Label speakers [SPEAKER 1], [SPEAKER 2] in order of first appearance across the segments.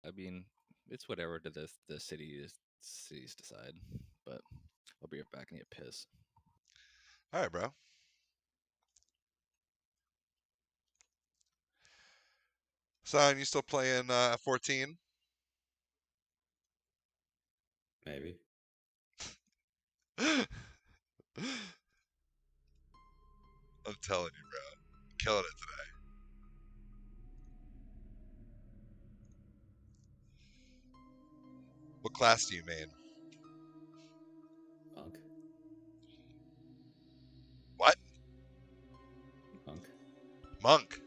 [SPEAKER 1] I mean, it's whatever to the cities decide. But I'll be right back and get piss.
[SPEAKER 2] All right, bro. Son, you still playing 14?
[SPEAKER 3] Maybe.
[SPEAKER 2] I'm telling you, bro. Killing it today. What class do you main?
[SPEAKER 3] Monk.
[SPEAKER 2] What?
[SPEAKER 3] Monk.
[SPEAKER 2] Monk.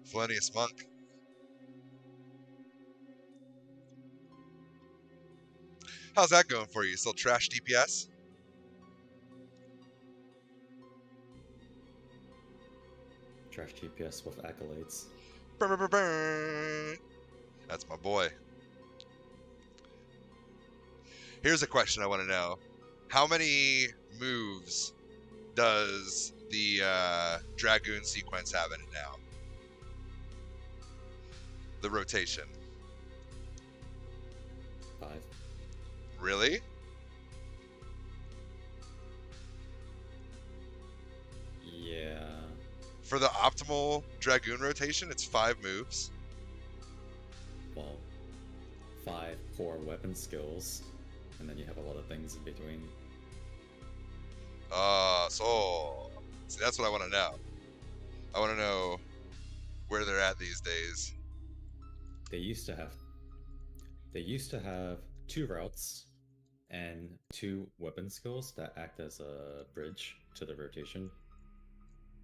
[SPEAKER 2] Felonious monk. How's that going for you? Still trash DPS?
[SPEAKER 3] Trash GPS with accolades.
[SPEAKER 2] Brr, brr, brr, brr. That's my boy. Here's a question I want to know. How many moves does the Dragoon sequence have in it now? The rotation.
[SPEAKER 3] 5.
[SPEAKER 2] Really?
[SPEAKER 3] Yeah.
[SPEAKER 2] For the optimal Dragoon rotation, it's 5 moves.
[SPEAKER 3] Well, 5 core weapon skills, and then you have a lot of things in between.
[SPEAKER 2] So see, that's what I want to know. I want to know where they're at these days.
[SPEAKER 3] They used to have. They used to have 2 routes and 2 weapon skills that act as a bridge to the rotation,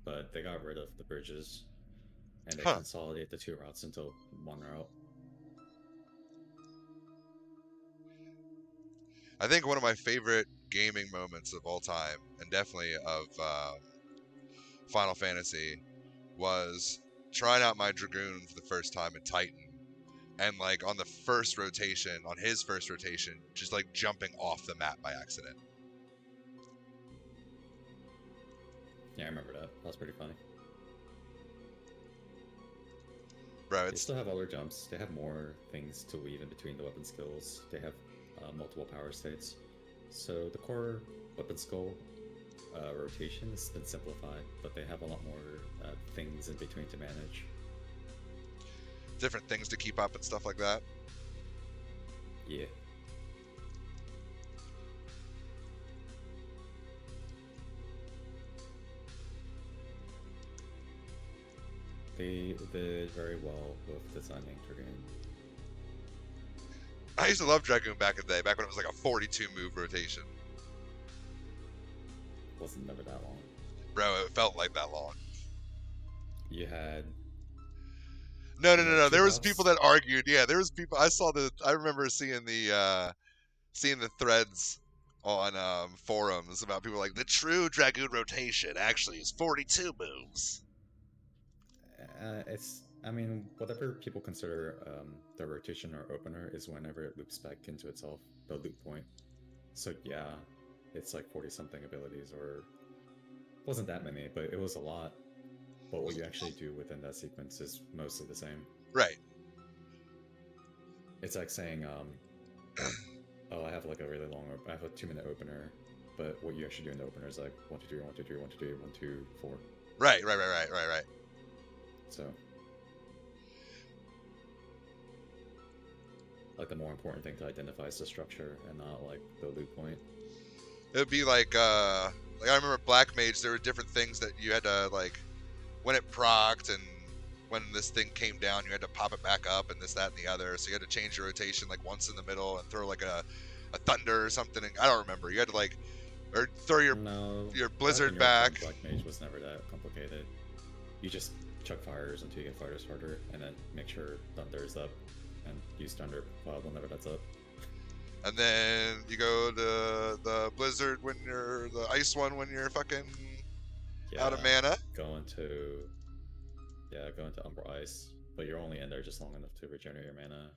[SPEAKER 3] but they got rid of the bridges and they
[SPEAKER 2] Huh.
[SPEAKER 3] consolidate the 2 routes into 1 route.
[SPEAKER 2] I think one of my favorite gaming moments of all time, and definitely of Final Fantasy, was trying out my Dragoon for the first time in Titan. And like on the first rotation, on his first rotation, just like jumping off the map by accident.
[SPEAKER 3] Yeah, I remember that. That was pretty funny.
[SPEAKER 2] Bro,
[SPEAKER 3] They
[SPEAKER 2] it's
[SPEAKER 3] still have other jumps. They have more things to weave in between the weapon skills. They have multiple power states. So the core weapon skill rotation has been simplified, but they have a lot more things in between to manage.
[SPEAKER 2] different things to keep up and stuff like that.
[SPEAKER 3] Yeah. They did very well with designing Dragoon.
[SPEAKER 2] I used to love Dragoon back in the day, back when it was like a 42 move rotation.
[SPEAKER 3] Wasn't never that long.
[SPEAKER 2] Bro, it felt like that long.
[SPEAKER 3] You had
[SPEAKER 2] No.
[SPEAKER 3] two
[SPEAKER 2] There was people
[SPEAKER 3] routes.
[SPEAKER 2] that argued. Yeah, there was people. I remember seeing the threads on forums about people like the true Dragoon rotation actually is 42 moves.
[SPEAKER 3] It's, I mean, whatever people consider the rotation or opener is whenever it loops back into itself, the loop point. So yeah, it's like 40 something abilities, or wasn't that many, but it was a lot. But what you actually do within that sequence is mostly the same.
[SPEAKER 2] Right.
[SPEAKER 3] It's like saying, oh, I have like a really long, I have a 2-minute opener, but what you actually do in the opener is like 1, 2, 3, 1, 2, 3, 1, 2, 3, 1, 2, 4.
[SPEAKER 2] Right.
[SPEAKER 3] So, like the more important thing to identify is the structure and not like the loop point.
[SPEAKER 2] It would be like I remember Black Mage. There were different things that you had to like when it procced and when this thing came down, you had to pop it back up and this, that, and the other. So you had to change your rotation like once in the middle and throw like a thunder or something. I don't remember. You had to like or throw your
[SPEAKER 3] No,
[SPEAKER 2] blizzard
[SPEAKER 3] back.
[SPEAKER 2] back.
[SPEAKER 3] Black Mage was never that complicated. You just chuck fires until you get fires harder, and then make sure thunder is up, and use thunder whenever that's up.
[SPEAKER 2] And then you go to the blizzard when you're the ice one when you're fucking out of mana.
[SPEAKER 3] Go into Umbra Ice, but you're only in there just long enough to regenerate your mana.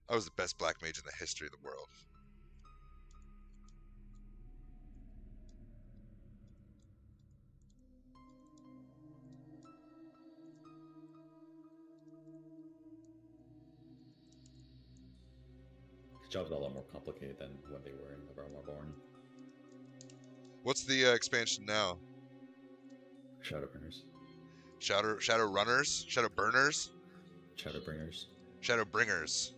[SPEAKER 2] I was the best Black Mage in the history of the world.
[SPEAKER 3] jobs are a lot more complicated than when they were in the Realm Reborn.
[SPEAKER 2] What's the expansion now?
[SPEAKER 3] Shadowbringers.
[SPEAKER 2] Shadow Runners? Shadow Burners?
[SPEAKER 3] Shadowbringers.
[SPEAKER 2] Shadow Bringers.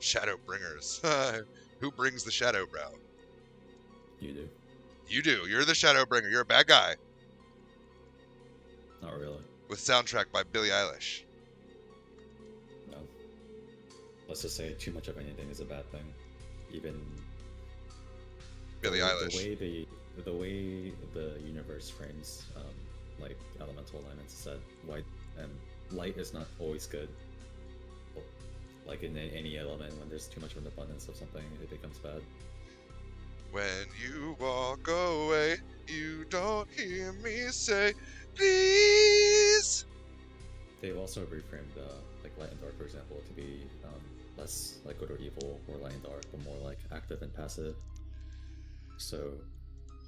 [SPEAKER 2] Shadow Bringers. Who brings the shadow, bro?
[SPEAKER 3] You do.
[SPEAKER 2] You do. You're the Shadow Bringer. You're a bad guy.
[SPEAKER 3] Not really.
[SPEAKER 2] With soundtrack by Billie Eilish.
[SPEAKER 3] No. Let's just say too much of anything is a bad thing. Even
[SPEAKER 2] Billie Eilish.
[SPEAKER 3] The way the universe frames like elemental alignments is that white and light is not always good. Like in any element, when there's too much of an abundance of something, it becomes bad.
[SPEAKER 2] When you walk away, you don't hear me say, please.
[SPEAKER 3] They've also reframed like light and dark, for example, to be less like good or evil or light and dark, but more like active and passive. So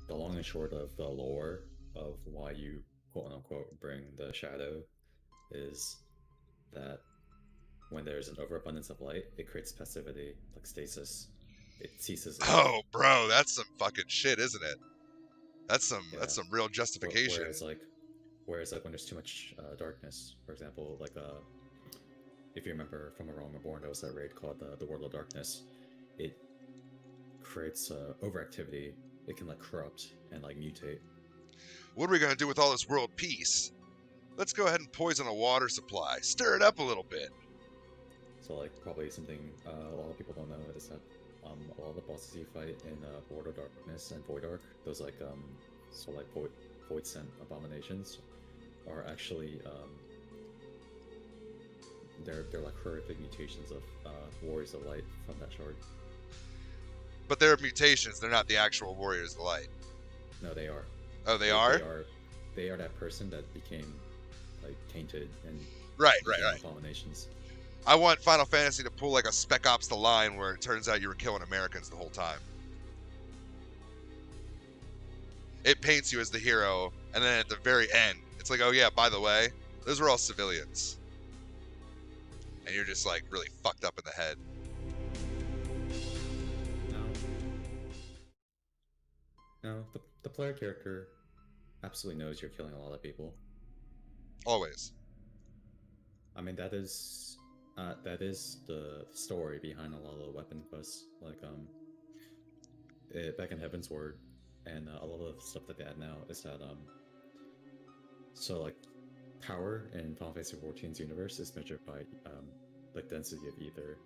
[SPEAKER 3] the long and short of the lore of why you quote unquote bring the shadow is that when there's an overabundance of light, it creates passivity, like stasis. It ceases life.
[SPEAKER 2] Oh, bro, that's some fucking shit, isn't it? That's some real justification.
[SPEAKER 3] Whereas like when there's too much darkness, for example, like if you remember from A Realm Reborn, there was that raid called the World of Darkness. It creates overactivity. It can like corrupt and like mutate.
[SPEAKER 2] What are we gonna do with all this world peace? Let's go ahead and poison a water supply. Stir it up a little bit.
[SPEAKER 3] So like probably something a lot of people don't know is that a lot of the bosses you fight in World of Darkness and Void Ark, those like void sent abominations, are actually they're like horrific mutations of Warriors of Light from that shard.
[SPEAKER 2] But they're mutations. They're not the actual Warriors of Light.
[SPEAKER 3] No, they are.
[SPEAKER 2] Oh, they are?
[SPEAKER 3] They are that person that became like tainted and
[SPEAKER 2] right.
[SPEAKER 3] abominations.
[SPEAKER 2] I want Final Fantasy to pull like a Spec Ops: The Line where it turns out you were killing Americans the whole time. It paints you as the hero, and then at the very end, it's like, oh yeah, by the way, those were all civilians. And you're just like really fucked up in the head.
[SPEAKER 3] No, the player character absolutely knows you're killing a lot of people.
[SPEAKER 2] Always.
[SPEAKER 3] I mean, that is the story behind a lot of the weapon quests. Like, back in Heaven's Word, and a lot of the stuff that they add now is that, so like, power in Final Fantasy XIV's universe is measured by, like, density of ether.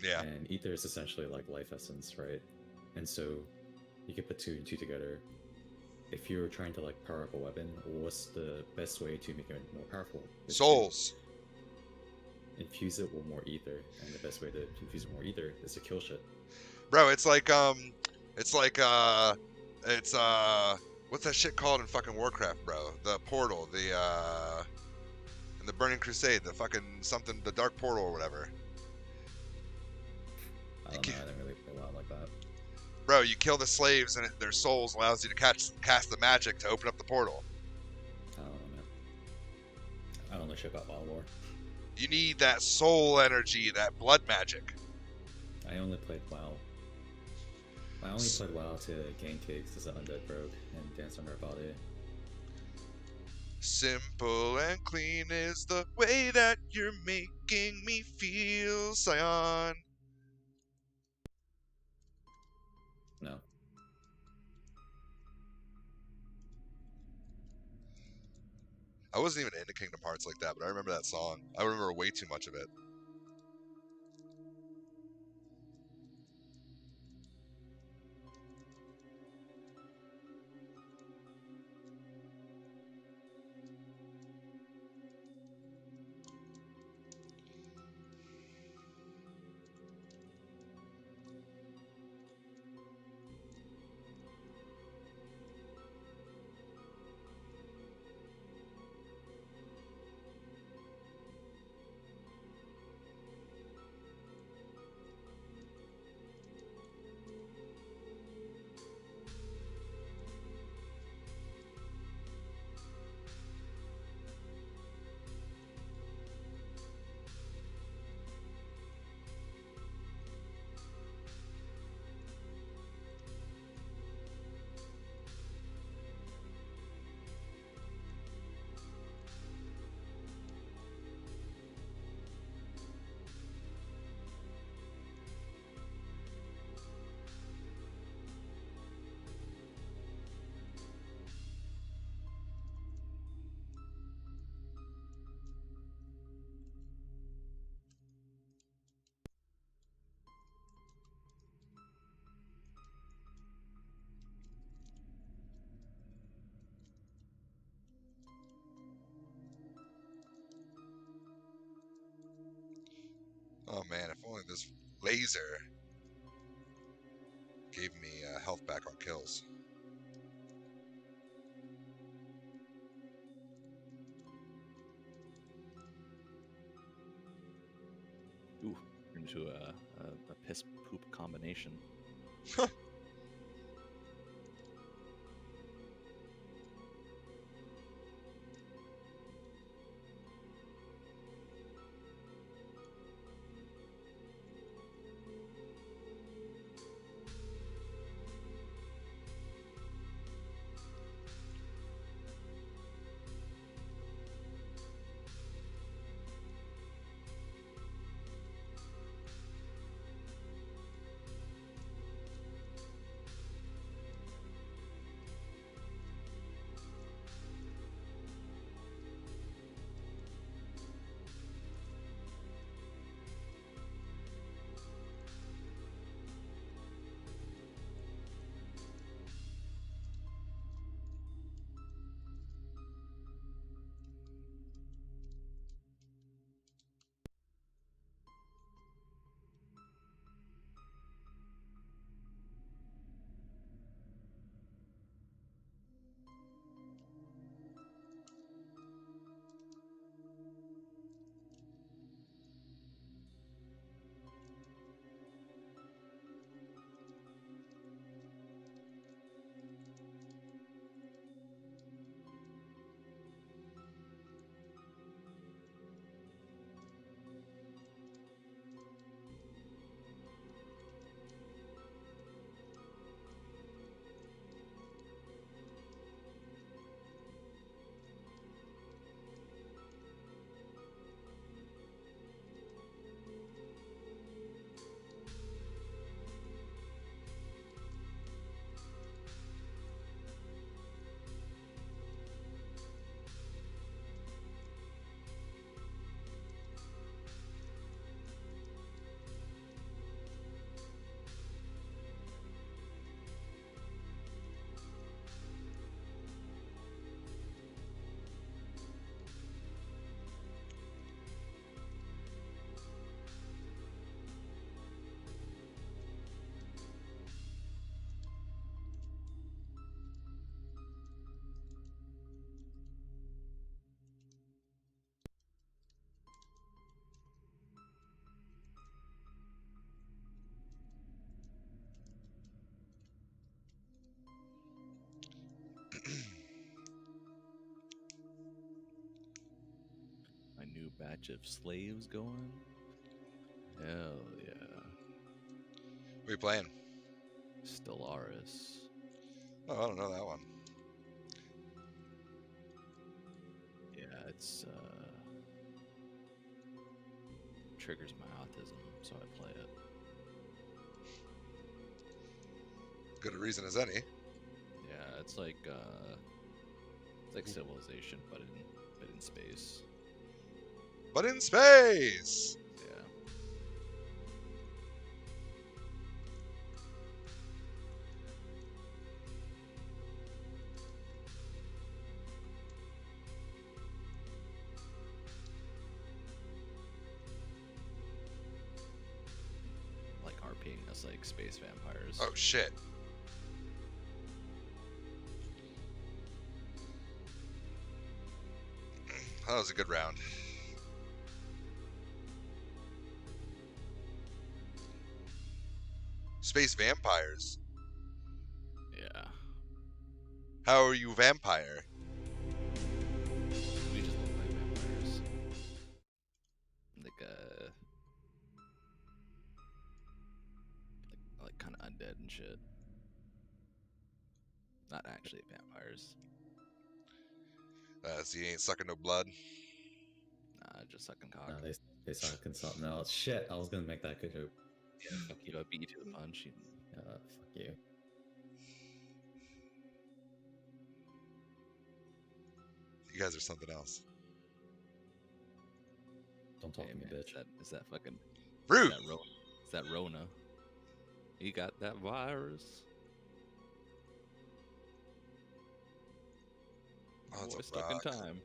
[SPEAKER 2] Yeah.
[SPEAKER 3] And ether is essentially like life essence, right? And so you can put two and two together. If you're trying to like power up a weapon, what's the best way to make it more powerful?
[SPEAKER 2] Souls.
[SPEAKER 3] Infuse it with more ether, and the best way to infuse it with more ether is to kill shit.
[SPEAKER 2] Bro, it's like what's that shit called in fucking Warcraft, bro? The portal, in the Burning Crusade, the fucking something, the Dark Portal or whatever.
[SPEAKER 3] I don't know, I didn't really play a lot like that.
[SPEAKER 2] Bro, you kill the slaves and their souls allows you to cast the magic to open up the portal.
[SPEAKER 3] I don't know, man. I don't know shit about WoW lore.
[SPEAKER 2] You need that soul energy, that blood magic.
[SPEAKER 3] I only played WoW. I only played WoW to gain cakes as an undead rogue and dance on her body.
[SPEAKER 2] Simple and clean is the way that you're making me feel, Scion.
[SPEAKER 3] No.
[SPEAKER 2] I wasn't even into Kingdom Hearts like that, but I remember that song. I remember way too much of it. Oh man, if only this laser gave me health back on kills.
[SPEAKER 1] Ooh, into a piss poop combination. My new batch of slaves going. Hell yeah.
[SPEAKER 2] What are you playing?
[SPEAKER 1] Stellaris.
[SPEAKER 2] Oh, I don't know that one.
[SPEAKER 1] Yeah, it's triggers my autism, so I play it.
[SPEAKER 2] Good a reason as any.
[SPEAKER 1] Yeah, it's like Civilization, but in space.
[SPEAKER 2] But in space!
[SPEAKER 1] Yeah. Like RPing us like space vampires.
[SPEAKER 2] Oh shit. That was a good round. Space vampires.
[SPEAKER 1] Yeah.
[SPEAKER 2] How are you vampire?
[SPEAKER 1] We just look like vampires. Like like kind of undead and shit. Not actually vampires.
[SPEAKER 2] So you ain't sucking no blood.
[SPEAKER 1] Nah, just sucking cock.
[SPEAKER 3] No, they suck in something else. Shit, I was gonna make that good joke.
[SPEAKER 1] Yeah,
[SPEAKER 3] Fuck
[SPEAKER 1] you know, beat you to the punch.
[SPEAKER 3] Fuck you.
[SPEAKER 2] You guys are something else.
[SPEAKER 3] Don't talk
[SPEAKER 1] Hey,
[SPEAKER 3] to me,
[SPEAKER 1] man,
[SPEAKER 3] bitch.
[SPEAKER 1] is that fucking
[SPEAKER 2] Rude!
[SPEAKER 1] Is that Rona? He got that virus.
[SPEAKER 2] Oh, it's
[SPEAKER 1] Boy,
[SPEAKER 2] a
[SPEAKER 1] stuck in
[SPEAKER 2] rock.
[SPEAKER 1] time.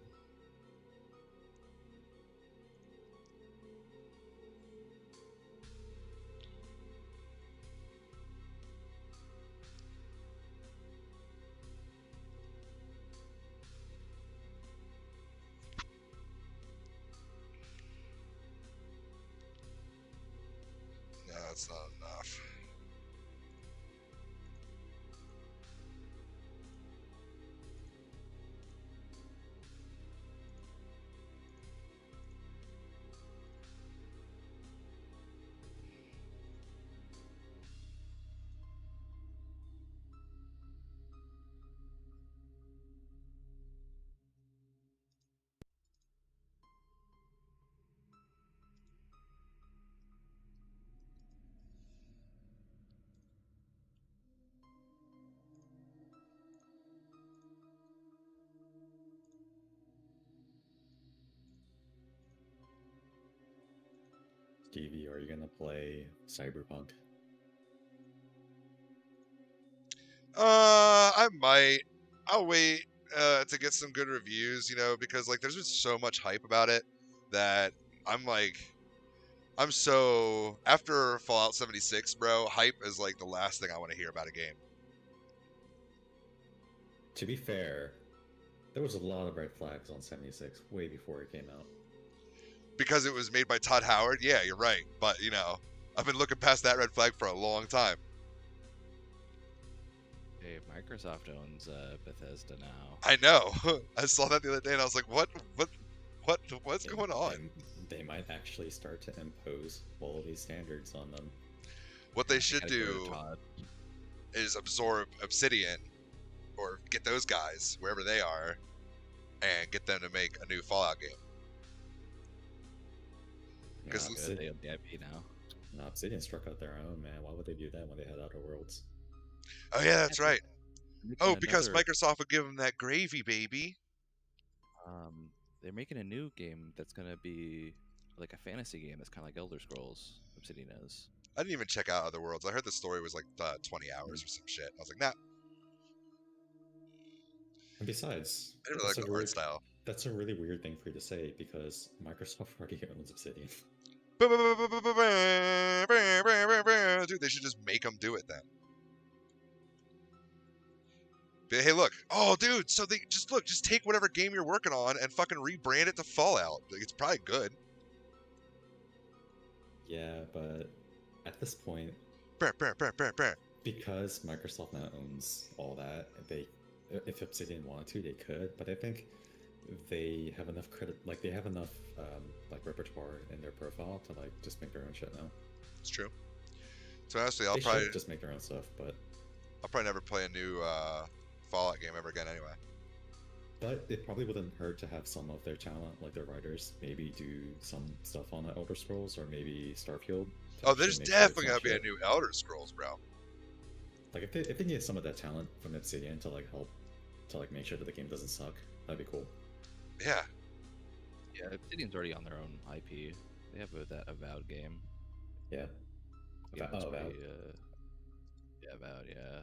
[SPEAKER 2] That's not enough.
[SPEAKER 3] Stevie, are you gonna play Cyberpunk?
[SPEAKER 2] I might. I'll wait to get some good reviews, you know, because like there's just so much hype about it that I'm like, I'm so after Fallout 76, bro. Hype is like the last thing I want to hear about a game.
[SPEAKER 3] To be fair, there was a lot of red flags on 76 way before it came out.
[SPEAKER 2] Because it was made by Todd Howard, yeah, you're right. But you know, I've been looking past that red flag for a long time.
[SPEAKER 1] Hey, Microsoft owns Bethesda now.
[SPEAKER 2] I know. I saw that the other day, and I was like, what's
[SPEAKER 3] Yeah,
[SPEAKER 2] going on?
[SPEAKER 3] They might actually start to impose quality standards on them.
[SPEAKER 2] What they should
[SPEAKER 1] gotta go to
[SPEAKER 2] do
[SPEAKER 1] Todd.
[SPEAKER 2] is absorb Obsidian, or get those guys wherever they are, and get them to make a new Fallout game.
[SPEAKER 1] Yeah,
[SPEAKER 2] 'Cause
[SPEAKER 1] good. They own the IP now.
[SPEAKER 3] No, Obsidian struck out their own, man. Why would they do that when they had Outer Worlds?
[SPEAKER 2] Oh yeah, that's right.
[SPEAKER 1] Making
[SPEAKER 2] Oh, because
[SPEAKER 1] another-
[SPEAKER 2] Microsoft would give them that gravy, baby.
[SPEAKER 1] They're making a new game that's gonna be like a fantasy game. That's kind of like Elder Scrolls. Obsidian is.
[SPEAKER 2] I didn't even check out Other Worlds. I heard the story was like 20 hours or some shit. I was like, nah.
[SPEAKER 3] And besides,
[SPEAKER 2] I didn't really like the art style.
[SPEAKER 3] that's a really weird thing for you to say because Microsoft already owns Obsidian.
[SPEAKER 2] Dude, they should just make them do it then. But hey, look. Oh, dude. So they just take whatever game you're working on and fucking rebrand it to Fallout. Like, it's probably good.
[SPEAKER 3] Yeah, but at this point, because Microsoft now owns all that, if Obsidian wanted to, they could. But I think they have enough credit, like they have enough like repertoire in their profile to like just make their own shit now.
[SPEAKER 2] It's true. So honestly,
[SPEAKER 3] They should just make their own stuff, but
[SPEAKER 2] I'll probably never play a new Fallout game ever again anyway.
[SPEAKER 3] But it probably wouldn't hurt to have some of their talent, like their writers, maybe do some stuff on the Elder Scrolls or maybe Starfield.
[SPEAKER 2] Oh, there's definitely gonna be a new Elder Scrolls, bro.
[SPEAKER 3] Like if they get some of that talent from Obsidian to like help to like make sure that the game doesn't suck, that'd be cool.
[SPEAKER 2] Yeah.
[SPEAKER 1] Yeah, Obsidian's already on their own IP. They have that Avowed game.
[SPEAKER 3] Yeah.
[SPEAKER 1] Yeah,
[SPEAKER 3] Avowed.
[SPEAKER 1] Avowed. Yeah, Avowed. Yeah.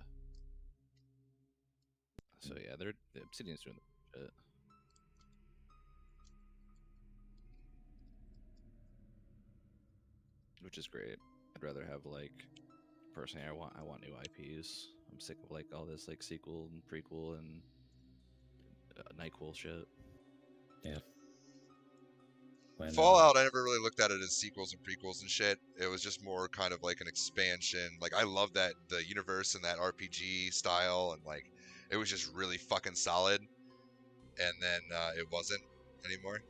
[SPEAKER 1] So yeah, the Obsidian's doing the shit. Which is great. I'd rather have like personally, I want new IPs. I'm sick of like all this like sequel and prequel and nyquil shit.
[SPEAKER 3] Yeah.
[SPEAKER 2] Fallout, I never really looked at it as sequels and prequels and shit. It was just more kind of like an expansion. Like I love that the universe and that RPG style, and like it was just really fucking solid. And then it wasn't anymore.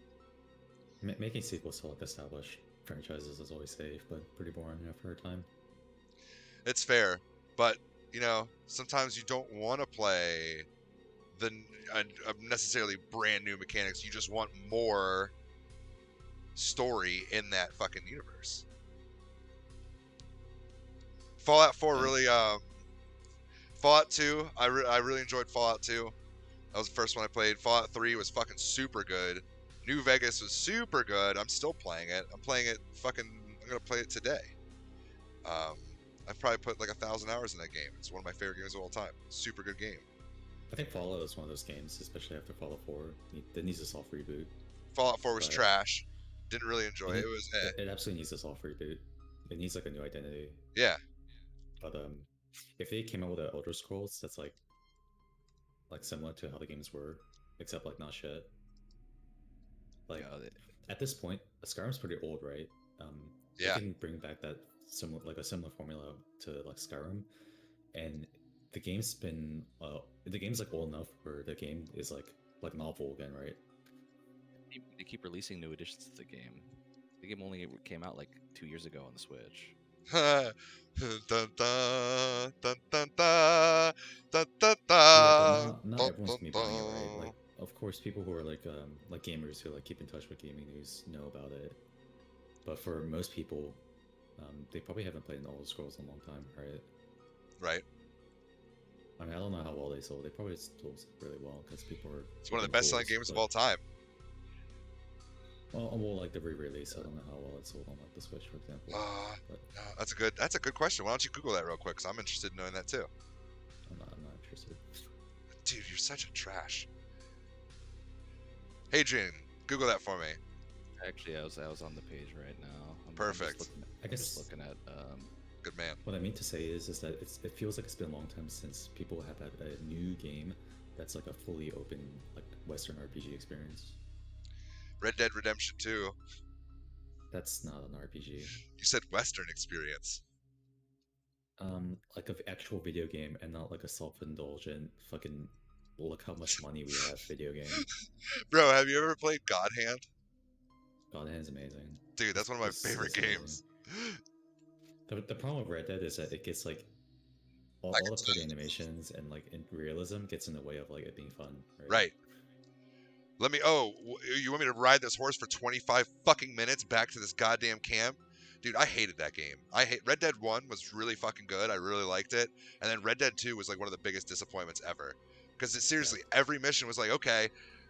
[SPEAKER 3] Making sequels to like established franchises is always safe, but pretty boring after a time.
[SPEAKER 2] It's fair, but you know, sometimes you don't want to play the necessarily brand new mechanics. You just want more story in that fucking universe. Fallout 4 really Fallout 2, I really enjoyed Fallout 2. That was the first one I played. Fallout 3 was fucking super good. New Vegas was super good. I'm still playing it. I'm gonna play it today. I've probably put like 1,000 hours in that game. It's one of my favorite games of all time. Super good game.
[SPEAKER 3] I think Fallout is one of those games, especially after Fallout 4, that needs a soft reboot.
[SPEAKER 2] Fallout 4 was trash. Didn't really enjoy it. It was
[SPEAKER 3] It absolutely needs a soft reboot. It needs like a new identity.
[SPEAKER 2] Yeah.
[SPEAKER 3] But if they came out with an Elder Scrolls that's like similar to how the games were, except like not shit. Like at this point, Skyrim's pretty old, right?
[SPEAKER 2] Yeah.
[SPEAKER 3] They can bring back that similar like a similar formula to like Skyrim, and the game's been the game's like old enough where the game is like novel again, right?
[SPEAKER 1] They keep releasing new additions to the game. The game only came out like 2 years ago on the Switch.
[SPEAKER 2] dun, dun, dun, dun, dun, dun,
[SPEAKER 3] Yeah, but not
[SPEAKER 2] dun,
[SPEAKER 3] everyone's
[SPEAKER 2] dun,
[SPEAKER 3] gonna be buying it, right?
[SPEAKER 2] dun.
[SPEAKER 3] Like, of course, people who are like gamers who like keep in touch with gaming news know about it. But for most people, they probably haven't played an Elder Scrolls in a long time, right?
[SPEAKER 2] Right.
[SPEAKER 3] I mean, I don't know how well they sold. They probably sold really well because people are.
[SPEAKER 2] It's one of the
[SPEAKER 3] looking
[SPEAKER 2] best-selling
[SPEAKER 3] fools,
[SPEAKER 2] games of
[SPEAKER 3] but-
[SPEAKER 2] all time.
[SPEAKER 3] Well, like the re-release, I don't know how well it sold on like the Switch, for example. But
[SPEAKER 2] That's a good question. Why don't you Google that real quick? Because I'm interested in knowing that too.
[SPEAKER 3] I'm not interested.
[SPEAKER 2] Dude, you're such a trash. Hadrian, Google that for me.
[SPEAKER 1] Actually, I was on the page right now.
[SPEAKER 2] Perfect.
[SPEAKER 1] I'm just looking at
[SPEAKER 2] Good man.
[SPEAKER 3] What I mean to say is that it feels like it's been a long time since people have had a new game that's like a fully open like Western RPG experience.
[SPEAKER 2] Red Dead Redemption 2.
[SPEAKER 3] That's not an RPG.
[SPEAKER 2] You said Western experience.
[SPEAKER 3] Like an actual video game and not like a self-indulgent fucking look how much money we have video game.
[SPEAKER 2] Bro, have you ever played God Hand?
[SPEAKER 3] God Hand's amazing.
[SPEAKER 2] Dude, that's one of my
[SPEAKER 3] It's
[SPEAKER 2] favorite
[SPEAKER 3] amazing.
[SPEAKER 2] games.
[SPEAKER 3] The problem with Red Dead is that it gets like all
[SPEAKER 2] I can
[SPEAKER 3] the
[SPEAKER 2] tell
[SPEAKER 3] pretty
[SPEAKER 2] you.
[SPEAKER 3] animations and like realism gets in the way of like it being fun.
[SPEAKER 2] Right. Let me. Oh, you want me to ride this horse for 25 fucking minutes back to this goddamn camp? Dude, I hated that game. Red Dead 1 was really fucking good. I really liked it. And then Red Dead 2 was like one of the biggest disappointments ever. Because seriously, every mission was like, okay,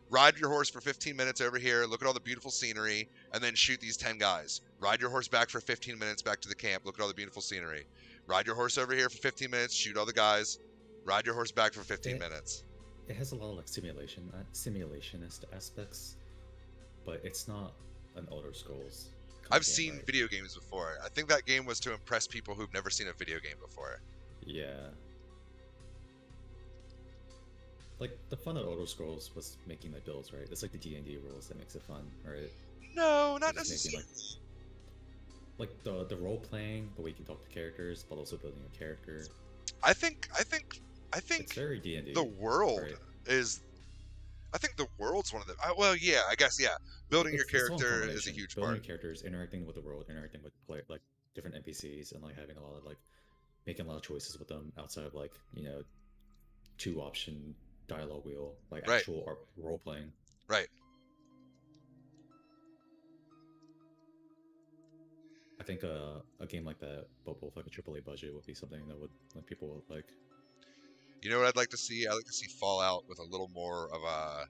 [SPEAKER 2] ride your horse for 15 minutes over here, look at all the beautiful scenery, and then shoot these 10 guys. Ride your horse back for 15 minutes back to the camp, look at all the beautiful scenery. Ride your horse over here for 15 minutes, shoot all the guys. Ride your horse back for 15 minutes.
[SPEAKER 3] It has a lot of like simulationist aspects, but it's not an Elder Scrolls.
[SPEAKER 2] I've seen video games before. I think that game was to impress people who've never seen a video game before.
[SPEAKER 3] Yeah. Like the fun of Elder Scrolls was making my builds, right? It's like the D&D rules that makes it fun, right?
[SPEAKER 2] No, not
[SPEAKER 3] Just making,
[SPEAKER 2] necessarily.
[SPEAKER 3] like the role playing, the way you can talk to characters, but also building a character.
[SPEAKER 2] I think
[SPEAKER 3] It's very D&D.
[SPEAKER 2] the world
[SPEAKER 3] right?
[SPEAKER 2] is. I think the world's one of the. Well, yeah, I guess yeah. Building your
[SPEAKER 3] It's all
[SPEAKER 2] character is a
[SPEAKER 3] combination.
[SPEAKER 2] huge
[SPEAKER 3] Building
[SPEAKER 2] part.
[SPEAKER 3] your characters, interacting with the world, interacting with like different NPCs, and like having a lot of like making a lot of choices with them outside of like 2-option dialogue wheel, like
[SPEAKER 2] Right.
[SPEAKER 3] actual role playing.
[SPEAKER 2] Right.
[SPEAKER 3] I think a game like that, but with like a AAA budget, would be something that would people would like.
[SPEAKER 2] You know what I'd like to see? I'd like to see Fallout with a little more of a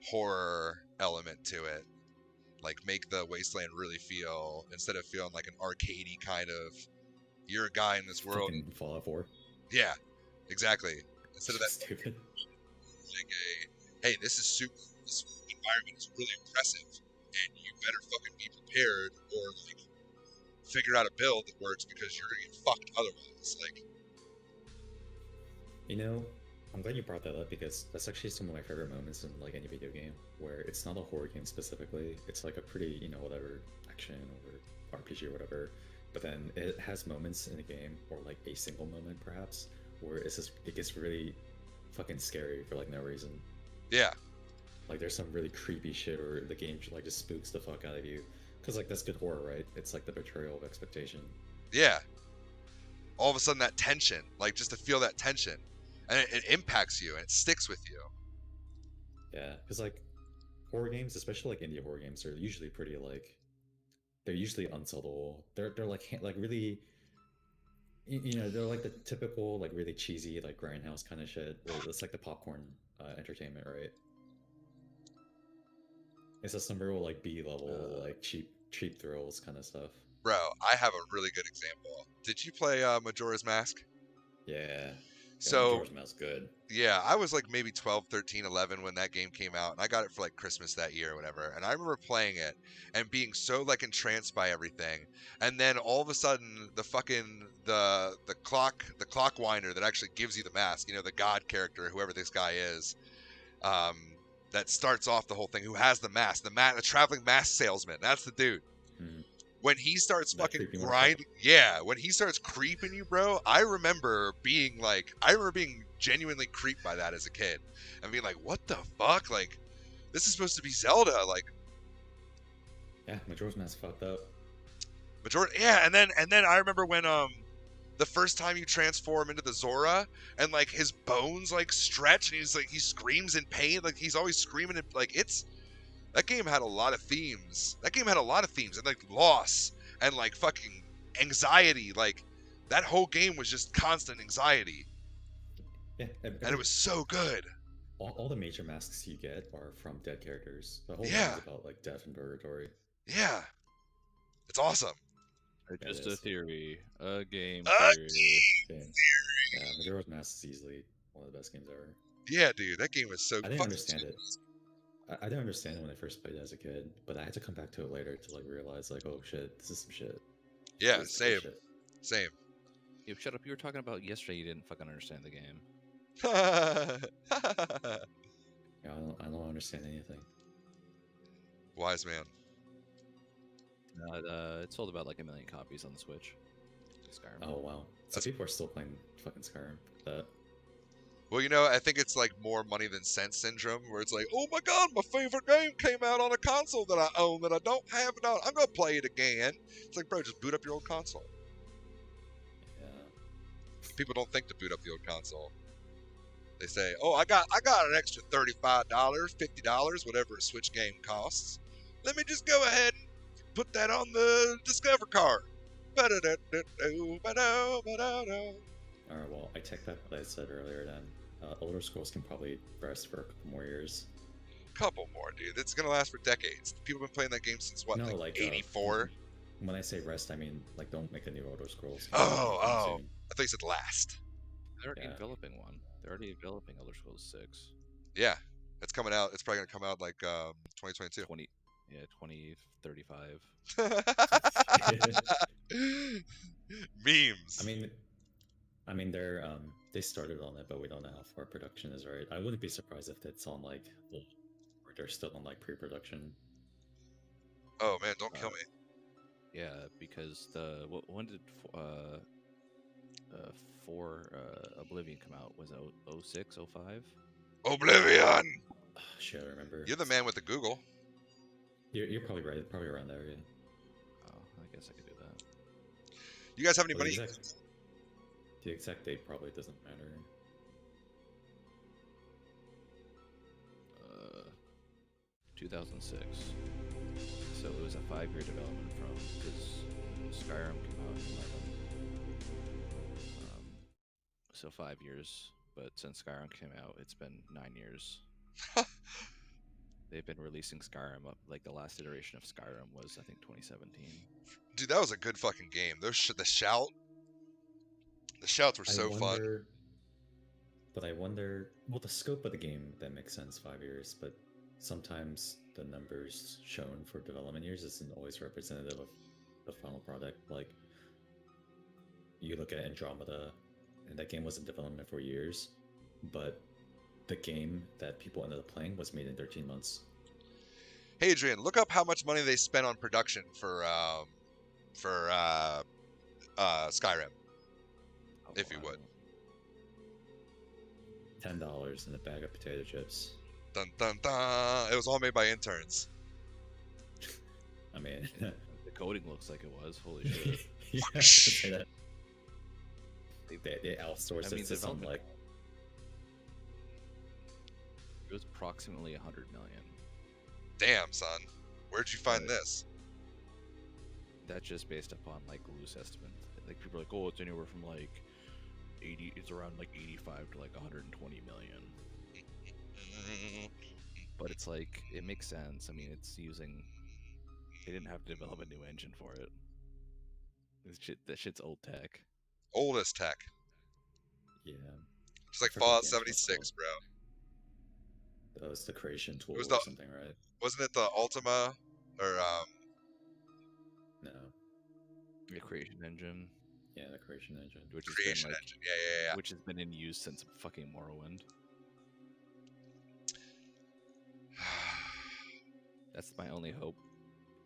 [SPEAKER 2] horror element to it. Like make the wasteland really feel, instead of feeling like an arcadey kind of, you're a guy in this world.
[SPEAKER 3] Fucking Fallout 4.
[SPEAKER 2] Yeah, exactly. Instead of that,
[SPEAKER 3] Stupid.
[SPEAKER 2] like hey, this environment is really oppressive, and you better fucking be prepared, or like figure out a build that works because you're gonna get fucked otherwise. Like,
[SPEAKER 3] I'm glad you brought that up because that's actually some of my favorite moments in like any video game where it's not a horror game specifically. It's like a pretty, whatever action or RPG or whatever. But then it has moments in the game, or like a single moment perhaps, where it gets really fucking scary for like no reason.
[SPEAKER 2] yeah,
[SPEAKER 3] Like there's some really creepy shit, or the game like just spooks the fuck out of you. Because like that's good horror, right? It's like the betrayal of expectation.
[SPEAKER 2] yeah. All of a sudden, that tension, like just to feel that tension, and it impacts you and it sticks with you.
[SPEAKER 3] Yeah, because like horror games, especially like indie horror games, are usually pretty like they're usually unsubtle. They're like really, they're like the typical like really cheesy like grindhouse kind of shit. It's like the popcorn entertainment, right? It's just some real like B level like cheap thrills kind of stuff.
[SPEAKER 2] Bro, I have a really good example. Did you play Majora's Mask?
[SPEAKER 3] Yeah.
[SPEAKER 2] So
[SPEAKER 3] Majora's Mask's good.
[SPEAKER 2] yeah, I was like maybe 12, 13, 11 when that game came out, and I got it for like Christmas that year or whatever. And I remember playing it and being so like entranced by everything. And then all of a sudden, the fucking the clock winder that actually gives you the mask, the god character, whoever this guy is, that starts off the whole thing, who has the mask, the traveling mask salesman. That's the dude.
[SPEAKER 3] Hmm.
[SPEAKER 2] when he starts
[SPEAKER 3] That
[SPEAKER 2] fucking
[SPEAKER 3] creepy motherfucker.
[SPEAKER 2] grinding, yeah, when he starts creeping you, bro, I remember being genuinely creeped by that as a kid, and being like, what the fuck, like, this is supposed to be Zelda, like,
[SPEAKER 3] Yeah, Majora's Mask fucked up.
[SPEAKER 2] majority, yeah, and then I remember when the first time you transform into the Zora, and like his bones like stretch, and he screams in pain, like he's always screaming, like that game had a lot of themes. That game had a lot of themes, and like loss and like fucking anxiety. Like that whole game was just constant anxiety,
[SPEAKER 3] Yeah,
[SPEAKER 2] and it was so good.
[SPEAKER 3] all the major masks you get are from dead characters. The whole
[SPEAKER 2] Yeah.
[SPEAKER 3] game is about like death and purgatory.
[SPEAKER 2] Yeah, it's awesome.
[SPEAKER 3] Yeah,
[SPEAKER 1] Just
[SPEAKER 3] it
[SPEAKER 1] a
[SPEAKER 3] is.
[SPEAKER 1] theory, a game
[SPEAKER 2] A
[SPEAKER 1] theory.
[SPEAKER 3] Yeah, Majora's Mask is easily one of the best games ever.
[SPEAKER 2] Yeah, dude, that game was so.
[SPEAKER 3] I didn't
[SPEAKER 2] fucking
[SPEAKER 3] understand it.
[SPEAKER 2] genius.
[SPEAKER 3] I didn't understand it when I first played it as a kid, but I had to come back to it later to like realize like, oh shit, this is some shit.
[SPEAKER 2] Yeah,
[SPEAKER 3] This is good
[SPEAKER 2] same,
[SPEAKER 3] shit.
[SPEAKER 2] same.
[SPEAKER 1] Yo, shut up! You were talking about yesterday. You didn't fucking understand the game.
[SPEAKER 3] Yeah, I don't understand anything.
[SPEAKER 2] Wise man.
[SPEAKER 1] It sold about like 1 million copies on the Switch. Skyrim.
[SPEAKER 3] Oh wow. So people are still playing fucking Skyrim. That
[SPEAKER 2] Well, you know, I think it's like more money than sense syndrome, where it's like, oh my god, my favorite game came out on a console that I own that I don't have it on. I'm gonna play it again. It's like, bro, just boot up your old console.
[SPEAKER 3] yeah.
[SPEAKER 2] People don't think to boot up the old console. They say, oh, I got an extra $35, $50, whatever a Switch game costs. Let me just go ahead and put that on the Discover card.
[SPEAKER 3] Alright, well, I take back what I said earlier then. Elder Scrolls can probably rest for a couple more years.
[SPEAKER 2] Couple more, dude. It's gonna last for decades. People have been playing that game since what,
[SPEAKER 3] No,
[SPEAKER 2] like 84?
[SPEAKER 3] When I say rest, I mean like don't make a new Elder Scrolls.
[SPEAKER 2] Oh.
[SPEAKER 3] Soon.
[SPEAKER 2] I thought you said last.
[SPEAKER 1] They're already
[SPEAKER 3] Yeah.
[SPEAKER 1] developing one. They're already developing Elder Scrolls 6.
[SPEAKER 2] Yeah, it's coming out. It's probably gonna come out like 2022.
[SPEAKER 1] 2035.
[SPEAKER 2] Memes.
[SPEAKER 3] I mean they started on it, but we don't know how far production is, right? I wouldn't be surprised if it's on like or they're still on like pre-production.
[SPEAKER 2] Oh man, don't kill me.
[SPEAKER 1] Yeah, because when did 4 Oblivion come out? Was it 06, 05?
[SPEAKER 2] Oblivion.
[SPEAKER 3] Oh, shit, I remember.
[SPEAKER 2] You're the man with the Google.
[SPEAKER 3] You're probably right. Probably around there, yeah.
[SPEAKER 1] Oh, I guess I could do that.
[SPEAKER 2] You guys have any
[SPEAKER 3] Well,
[SPEAKER 2] money?
[SPEAKER 3] the exact date probably doesn't matter.
[SPEAKER 1] 2006. So it was a 5-year development from, because Skyrim came out in 11. So 5 years, but since Skyrim came out, it's been 9 years. They've been releasing Skyrim up, like the last iteration of Skyrim was, I think, 2017.
[SPEAKER 2] Dude, that was a good fucking game. The shouts were so fun.
[SPEAKER 3] But I wonder, well, the scope of the game, that makes sense, 5 years, but sometimes the numbers shown for development years isn't always representative of the final product. Like, you look at Andromeda, and that game was in development for years, but the game that people ended up playing was made in 13 months.
[SPEAKER 2] Hey Adrian, look up how much money they spent on production for Skyrim, if you would.
[SPEAKER 3] $10 in a bag of potato chips.
[SPEAKER 2] Dun dun dun! It was all made by interns.
[SPEAKER 3] I mean,
[SPEAKER 1] The coding looks like it was. Holy shit.
[SPEAKER 3] yeah, I was gonna say that. They outsourced it to some
[SPEAKER 1] development-
[SPEAKER 3] like.
[SPEAKER 1] It was approximately 100 million.
[SPEAKER 2] Damn, son, where'd you find
[SPEAKER 1] Right.
[SPEAKER 2] this?
[SPEAKER 1] That's just based upon like loose estimate. Like people are like, oh, it's anywhere from like 80. It's around like 85 to like 120 million. But it's like it makes sense. I mean, it's using. They didn't have to develop a new engine for it. That shit's old tech.
[SPEAKER 2] Oldest tech.
[SPEAKER 3] Yeah,
[SPEAKER 2] It's like
[SPEAKER 3] I forget
[SPEAKER 2] Fallout
[SPEAKER 3] the game's
[SPEAKER 2] 76, bro.
[SPEAKER 3] that was the creation tool
[SPEAKER 2] was
[SPEAKER 3] or
[SPEAKER 2] the-
[SPEAKER 3] something, right?
[SPEAKER 2] Wasn't it the Ultima or
[SPEAKER 3] No,
[SPEAKER 1] The creation engine,
[SPEAKER 3] yeah, the creation engine.
[SPEAKER 1] which has
[SPEAKER 2] creation
[SPEAKER 1] been like,
[SPEAKER 2] engine? Yeah.
[SPEAKER 1] which has been in use since fucking Morrowind. That's my only hope.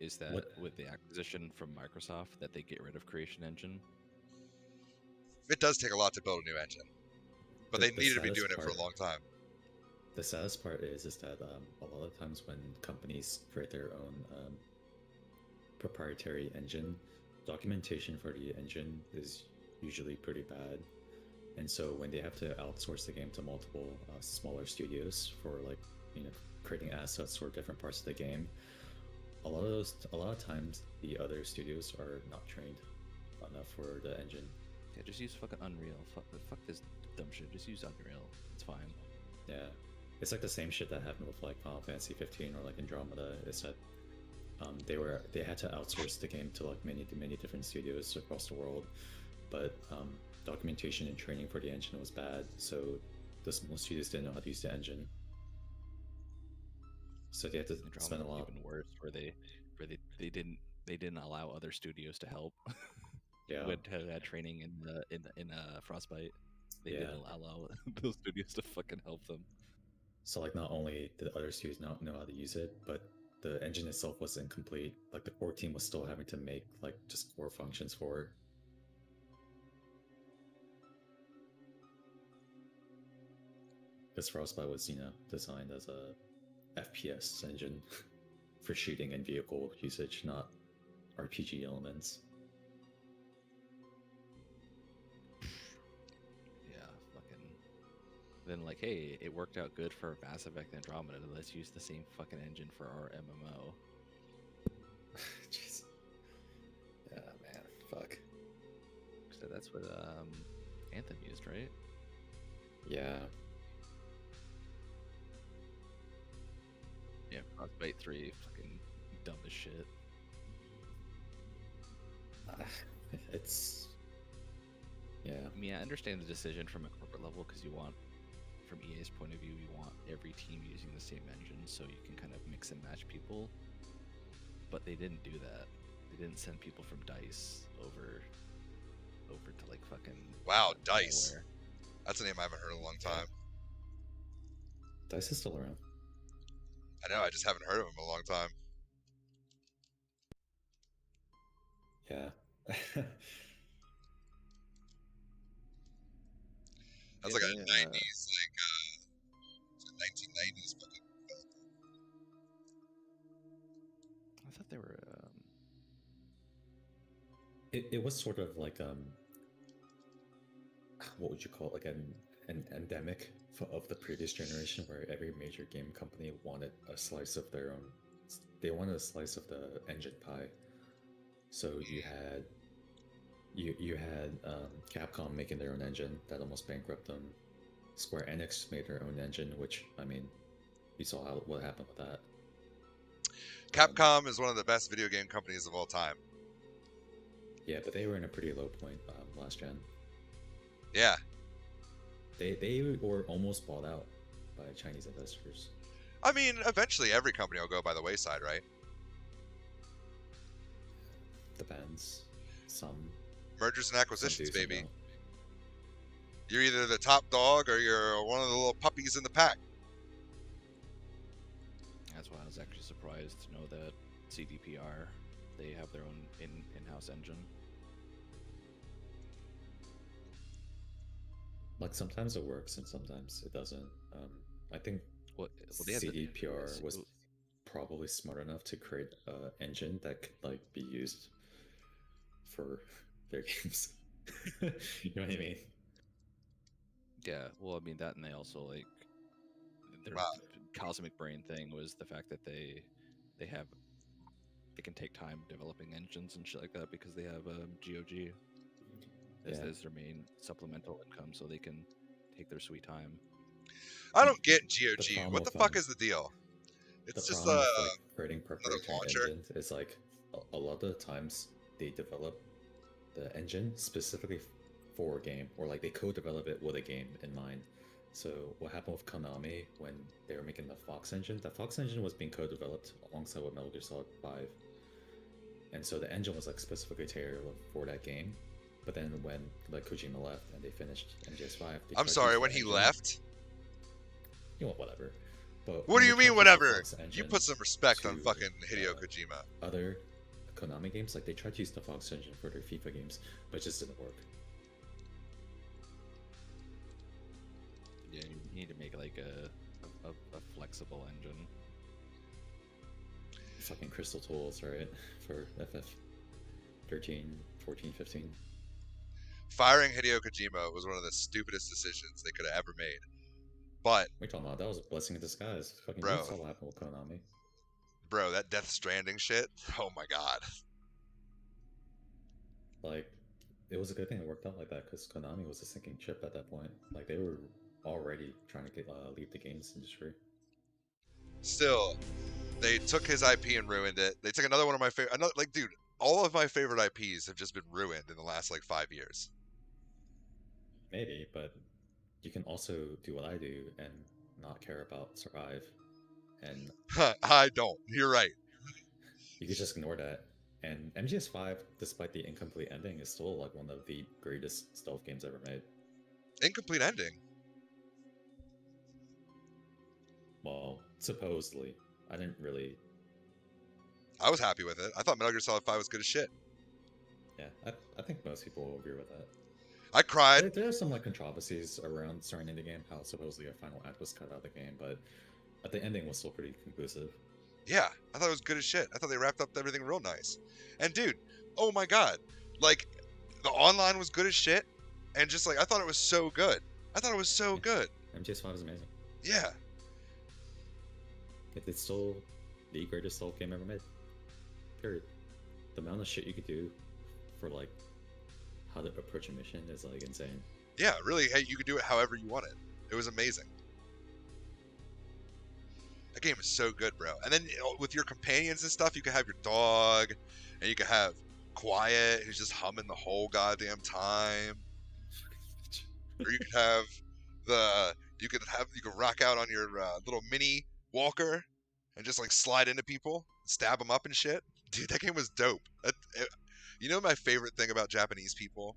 [SPEAKER 1] is that
[SPEAKER 3] What-
[SPEAKER 1] with the acquisition from Microsoft that they get rid of Creation Engine.
[SPEAKER 2] It does take a lot to build a new engine, but they
[SPEAKER 3] The
[SPEAKER 2] needed to be
[SPEAKER 3] saddest
[SPEAKER 2] doing it for a
[SPEAKER 3] part-
[SPEAKER 2] long time.
[SPEAKER 3] The saddest part is that a lot of times when companies create their own proprietary engine, documentation for the engine is usually pretty bad. And so when they have to outsource the game to multiple smaller studios for like, you know, creating assets for different parts of the game, a lot of times the other studios are not trained enough for the engine.
[SPEAKER 1] Yeah, just use fucking Unreal. Fuck this dumb shit. Just use Unreal. It's fine.
[SPEAKER 3] Yeah, it's like the same shit that happened with like Final Fantasy 15 or like Andromeda. Is that they had to outsource the game to like many different studios across the world, but documentation and training for the engine was bad, so the small studios didn't know how to use the engine. So they had to
[SPEAKER 1] Andromeda
[SPEAKER 3] spend a
[SPEAKER 1] was
[SPEAKER 3] lot.
[SPEAKER 1] even worse, where they didn't allow other studios to help.
[SPEAKER 3] Yeah,
[SPEAKER 1] When had training in Frostbite, they
[SPEAKER 3] Yeah.
[SPEAKER 1] didn't allow those studios to fucking help them.
[SPEAKER 3] so like not only did other studios not know how to use it, but the engine itself was incomplete. Like the core team was still having to make like just core functions for it. Because Frostbite was, designed as a FPS engine for shooting and vehicle usage, not RPG elements.
[SPEAKER 1] Yeah, fucking. Then like, hey, it worked out good for Mass Effect Andromeda. Let's use the same fucking engine for our MMO.
[SPEAKER 3] Jeez. Yeah, man. Fuck.
[SPEAKER 1] So that's what Anthem used, right?
[SPEAKER 3] Yeah.
[SPEAKER 1] Yeah, Frostbite 3, fucking dumb as shit.
[SPEAKER 3] It's. Yeah.
[SPEAKER 1] I mean, I understand the decision from a corporate level because you want, from EA's point of view, you want every team using the same engine so you can kind of mix and match people. But they didn't do that. They didn't send people from DICE over to like fucking.
[SPEAKER 2] Wow, DICE.
[SPEAKER 1] nowhere.
[SPEAKER 2] That's a name I haven't heard in a long time.
[SPEAKER 3] DICE is still around.
[SPEAKER 2] I know, I just haven't heard of him in a long time.
[SPEAKER 3] Yeah.
[SPEAKER 2] That's
[SPEAKER 1] Yeah,
[SPEAKER 2] like a
[SPEAKER 1] they,
[SPEAKER 2] 90s, 1990s fucking.
[SPEAKER 1] I thought they were.
[SPEAKER 3] It was sort of like what would you call it? Like an endemic of the previous generation, where every major game company wanted a slice of their own. They wanted a slice of the engine pie. So you had Capcom making their own engine that almost bankrupted them. Square Enix made their own engine, which, I mean, you saw what happened with that.
[SPEAKER 2] Capcom is one of the best video game companies of all time.
[SPEAKER 3] Yeah, but they were in a pretty low point last gen.
[SPEAKER 2] Yeah.
[SPEAKER 3] They were almost bought out by Chinese investors.
[SPEAKER 2] I mean, eventually every company will go by the wayside, right?
[SPEAKER 3] Depends. Some
[SPEAKER 2] Mergers and acquisitions,
[SPEAKER 3] do, some
[SPEAKER 2] baby.
[SPEAKER 3] don't.
[SPEAKER 2] You're either the top dog or you're one of the little puppies in the pack.
[SPEAKER 1] That's why I was actually surprised to know that CDPR, they have their own in-house engine.
[SPEAKER 3] Like sometimes it works and sometimes it doesn't. I think
[SPEAKER 1] They had
[SPEAKER 3] CDPR was probably smart enough to create an engine that could like be used for their games. You know what I mean?
[SPEAKER 1] Yeah, well, I mean that, and they also like their
[SPEAKER 2] Wow.
[SPEAKER 1] cosmic brain thing was the fact that they can take time developing engines and shit like that because they have GOG as their main supplemental income, so they can take their sweet time.
[SPEAKER 2] I don't get
[SPEAKER 3] The
[SPEAKER 2] GOG.
[SPEAKER 3] problem
[SPEAKER 2] What the
[SPEAKER 3] with,
[SPEAKER 2] fuck is the deal? It's
[SPEAKER 3] the
[SPEAKER 2] just
[SPEAKER 3] problem with like creating proprietary
[SPEAKER 2] launcher?
[SPEAKER 3] engines is like a lot of the times they develop the engine specifically for a game, or like they co-develop it with a game in mind. So what happened with Konami when they were making the Fox engine? The Fox engine was being co-developed alongside with Metal Gear Solid 5, and so the engine was like specifically tailored for that game. But then when like Kojima left and they finished MGS5,
[SPEAKER 2] I'm sorry, when he left?
[SPEAKER 3] You know, whatever. But
[SPEAKER 2] What
[SPEAKER 3] when
[SPEAKER 2] do
[SPEAKER 3] they
[SPEAKER 2] you
[SPEAKER 3] try
[SPEAKER 2] mean,
[SPEAKER 3] to use the
[SPEAKER 2] whatever?
[SPEAKER 3] Fox
[SPEAKER 2] You
[SPEAKER 3] engine
[SPEAKER 2] put some respect on
[SPEAKER 3] to
[SPEAKER 2] fucking Hideo
[SPEAKER 3] uh,
[SPEAKER 2] Kojima.
[SPEAKER 3] other Konami games, like they tried to use the Fox engine for their FIFA games, but it just didn't work.
[SPEAKER 1] Yeah, you need to make like a flexible engine.
[SPEAKER 3] Fucking Crystal Tools, right? For FF 13, 14, 15.
[SPEAKER 2] Firing Hideo Kojima was one of the stupidest decisions they could have ever made. But,
[SPEAKER 3] What are you talking about? That was a blessing in disguise. Fucking you
[SPEAKER 2] bro,
[SPEAKER 3] saw what happened with Konami.
[SPEAKER 2] that Death Stranding shit, oh my god.
[SPEAKER 3] Like, it was a good thing it worked out like that because Konami was a sinking ship at that point. Like, they were already trying to get leave the games industry.
[SPEAKER 2] Still, they took his IP and ruined it. They took another one of my favorite, like, dude, all of my favorite IPs have just been ruined in the last, like, 5 years.
[SPEAKER 3] Maybe, but you can also do what I do and not care about Survive. And
[SPEAKER 2] I don't. You're right.
[SPEAKER 3] you could just ignore that. And MGS5, despite the incomplete ending, is still like one of the greatest stealth games ever made.
[SPEAKER 2] Incomplete ending.
[SPEAKER 3] Well, supposedly. I didn't really.
[SPEAKER 2] I was happy with it. I thought Metal Gear Solid 5 was good as shit.
[SPEAKER 3] Yeah, I think most people will agree with that.
[SPEAKER 2] I cried.
[SPEAKER 3] There are some like controversies around starting in the game, how supposedly a final act was cut out of the game, but the ending was still pretty conclusive.
[SPEAKER 2] Yeah, I thought it was good as shit. I thought they wrapped up everything real nice. And dude, oh my god, like the online was good as shit, and just like I thought it was so good. I thought it was so good.
[SPEAKER 3] MGS5 is amazing.
[SPEAKER 2] Yeah.
[SPEAKER 3] It's still the greatest stealth game ever made. Period. The amount of shit you could do for like how to approach a mission is like insane.
[SPEAKER 2] Yeah, really. Hey, you could do it however you wanted. It was amazing. That game is so good, bro. And then with your companions and stuff, you can have your dog, and you can have Quiet, who's just humming the whole goddamn time. Or you could have you could rock out on your little mini walker and just like slide into people, stab them up and shit. Dude, that game was dope. You know, my favorite thing about Japanese people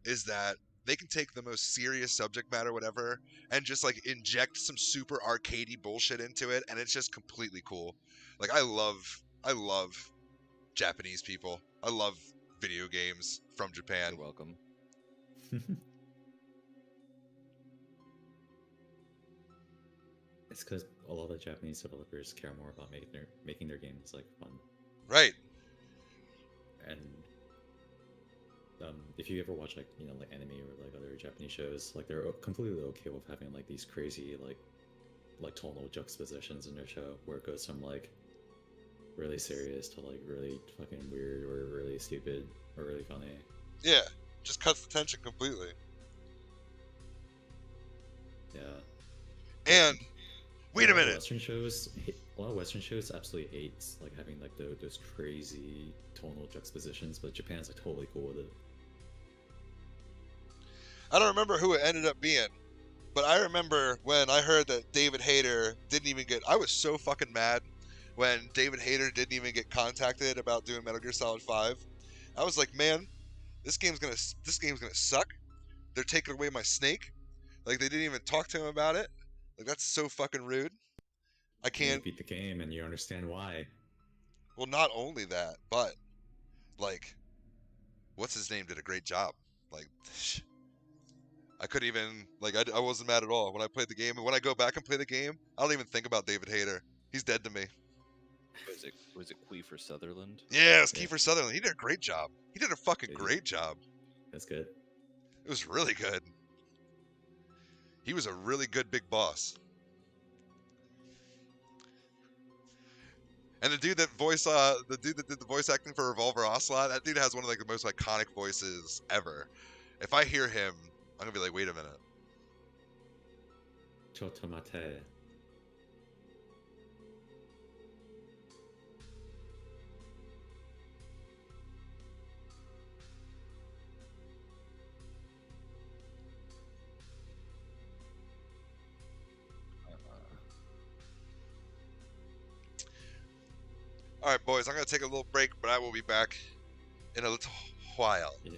[SPEAKER 2] is that they can take the most serious subject matter, whatever, and just like inject some super arcadey bullshit into it, and it's just completely cool. Like I love Japanese people. I love video games from Japan.
[SPEAKER 1] You're welcome.
[SPEAKER 3] It's because a lot of Japanese developers care more about making their games like fun.
[SPEAKER 2] Right.
[SPEAKER 3] And if you ever watch like like anime or like other Japanese shows, like they're completely okay with having like these crazy like tonal juxtapositions in their show where it goes from like really serious to like really fucking weird or really stupid or really funny.
[SPEAKER 2] Yeah, just cuts the tension completely.
[SPEAKER 3] Yeah.
[SPEAKER 2] And wait a minute.
[SPEAKER 3] A lot of Western shows absolutely hate like having like those crazy tonal juxtapositions, but Japan's like totally cool with it.
[SPEAKER 2] I don't remember who it ended up being, but I remember when I heard that David Hayter didn't even get. I was so fucking mad when David Hayter didn't even get contacted about doing Metal Gear Solid 5. I was like, man, this game's gonna suck. They're taking away my Snake. Like they didn't even talk to him about it. Like that's so fucking rude. I can't
[SPEAKER 3] beat the game, and you understand why.
[SPEAKER 2] Well, not only that, but like, what's his name did a great job. Like, I couldn't even like I wasn't mad at all when I played the game, and when I go back and play the game, I don't even think about David Hayter. He's dead to me.
[SPEAKER 1] Was it Kiefer Sutherland?
[SPEAKER 2] Yeah, it was Kiefer Sutherland. He did a great job. He did a fucking great job.
[SPEAKER 3] That's good.
[SPEAKER 2] It was really good. He was a really good big boss. And the dude that did the voice acting for Revolver Ocelot, that dude has one of like the most iconic voices ever. If I hear him, I'm gonna be like, wait a minute.
[SPEAKER 3] Chotomate.
[SPEAKER 2] All right, boys, I'm gonna take a little break, but I will be back in a little while.
[SPEAKER 3] Yeah.